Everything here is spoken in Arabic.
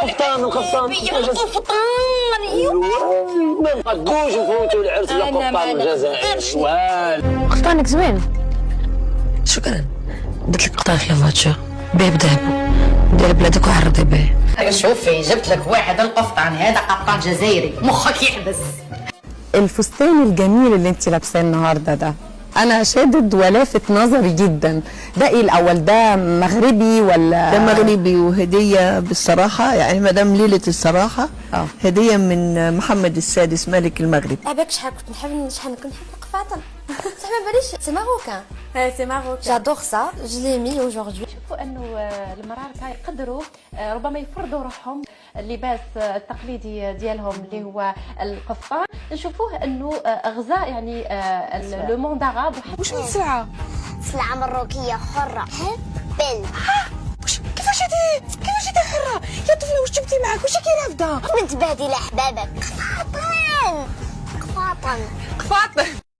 القفطان القفطان ما نبقوش نفوتوا العرس لا قفطان الجزائر. شوال قفطانك زوين. شكرا. درت لك قطع في لافاتشور بيه بذهبو دير بلادك وعرضي به. شوفي جبت لك واحد القفطان، هذا قفطان جزائري مخك يحبس. الفستان الجميل اللي انت لابساه النهارده ده انا شادد ولافت نظري جدا. ده ايه الاول؟ ده مغربي ولا؟ ده مغربي وهديه بالصراحه، يعني مدام ليله الصراحه هديه من محمد السادس ملك المغرب. اباك شحال كنت نحب القفاطن. صح ما باليش سي ماروكان. سي ماروكان جادور سا جو لي مي اوجوردي. نشوفوا انه المراركه يقدروا ربما يفرضوا روحهم اللباس التقليدي ديالهم اللي هو القفطان. نشوفوه انه غزا يعني لو موند عرب. واش من سلعه؟ سلعه مروكيه حره. بل كيفاش هادي حره يا طفله؟ واش جبتي معاك؟ واش راكي رافده؟ متبادله احبابك. قفاطن قفاطن